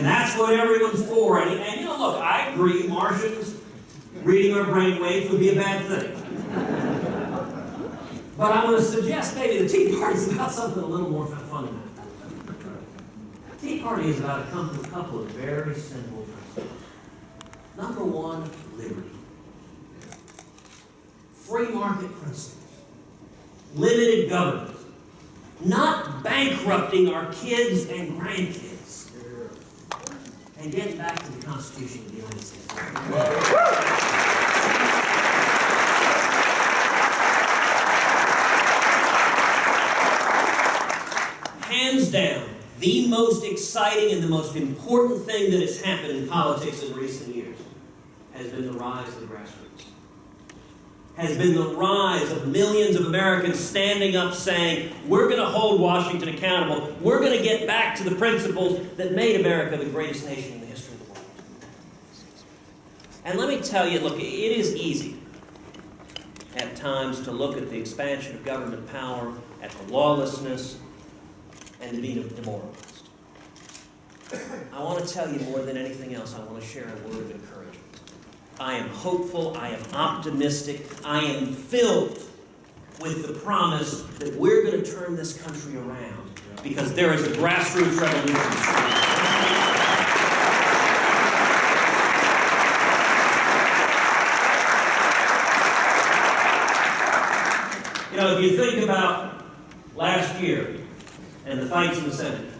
And that's what everyone's for. And you know, look, I agree, Martians reading our brainwaves would be a bad thing. But I'm going to suggest maybe the Tea Party is about something a little more fundamental. The Tea Party is about a couple of very simple principles. Number one, liberty. Free market principles. Limited government. Not bankrupting our kids and grandkids. And getting back to the Constitution of the United States. Hands down, the most exciting and the most important thing that has happened in politics in recent years has been the rise of the grassroots. Has been the rise of millions of Americans standing up saying, we're going to hold Washington accountable. We're going to get back to the principles that made America the greatest nation in the history of the world. And let me tell you, look, it is easy at times to look at the expansion of government power, at the lawlessness, and to be demoralized. I want to tell you more than anything else, I want to share a word of encouragement. I am hopeful, I am optimistic, I am filled with the promise that we're going to turn this country around because there is a grassroots revolution. You know, if you think about last year and the fights in the Senate,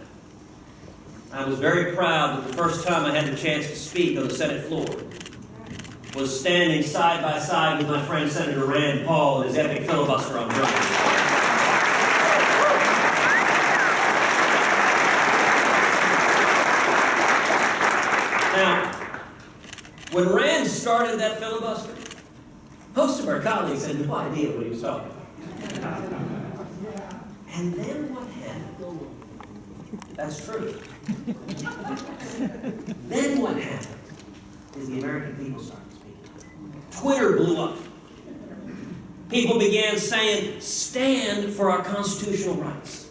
I was very proud that the first time I had the chance to speak on the Senate floor was standing side by side with my friend Senator Rand Paul and his epic filibuster on drugs. Now, when Rand started that filibuster, most of our colleagues had no idea what he was talking about. And then what happened? That's true. Then what happened is the American people started. Twitter blew up. People began saying, stand for our constitutional rights.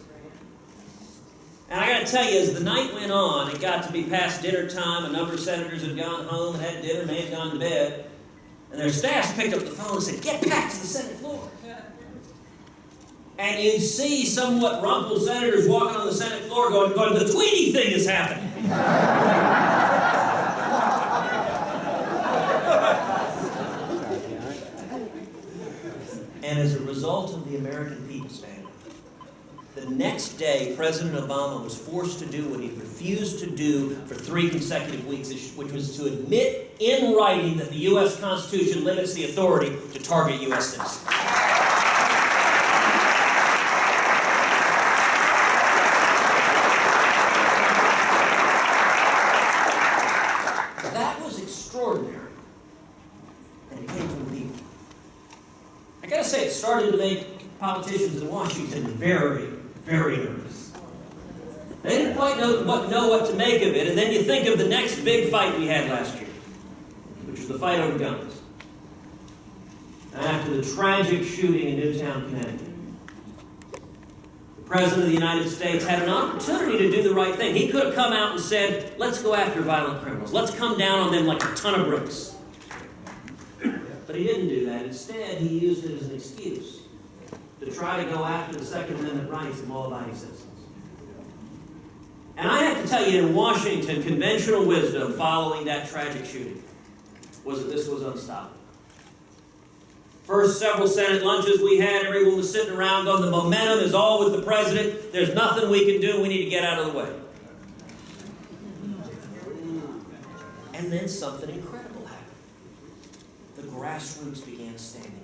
And I got to tell you, as the night went on, it got to be past dinner time, a number of senators had gone home and had dinner, may have gone to bed, and their staffs picked up the phone and said, get back to the Senate floor. And you'd see somewhat rumpled senators walking on the Senate floor going, the Tweety thing is happening. And as a result of the American people standing, the next day, President Obama was forced to do what he refused to do for 3 consecutive weeks, which was to admit in writing that the U.S. Constitution limits the authority to target U.S. citizens. That was extraordinary. And it came from the people. I gotta say, it started to make politicians in Washington very, very nervous. They didn't quite know what to make of it, and then you think of the next big fight we had last year, which was the fight over guns. After the tragic shooting in Newtown, Connecticut, the President of the United States had an opportunity to do the right thing. He could have come out and said, let's go after violent criminals. Let's come down on them like a ton of bricks. But he didn't do that. Instead, he used it as an excuse to try to go after the Second Amendment rights of law-abiding citizens. And I have to tell you, in Washington, conventional wisdom following that tragic shooting was that this was unstoppable. First several Senate lunches we had, everyone was sitting around going, the momentum is all with the president. There's nothing we can do. We need to get out of the way. And then something incredible happened. The grassroots began standing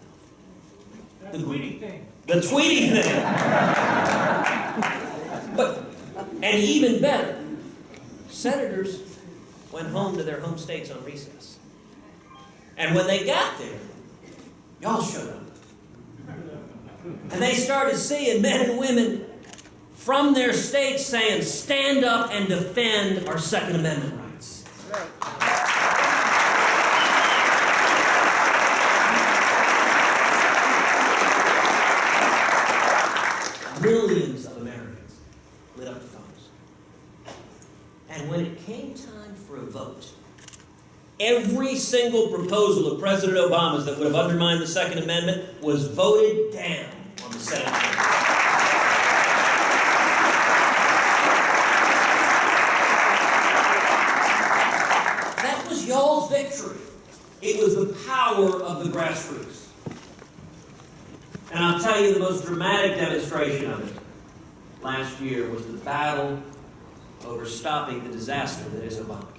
up. The Tweety thing. The Tweety thing. And even better, senators went home to their home states on recess. And when they got there, y'all showed up. And they started seeing men and women from their states saying, stand up and defend our Second Amendment rights. Millions of Americans lit up the phones. And when it came time for a vote, every single proposal of President Obama's that would have undermined the Second Amendment was voted down on the Senate floor. That was y'all's victory. It was the power of the grassroots. And I'll tell you, the most dramatic demonstration of it last year was the battle over stopping the disaster that is Obamacare.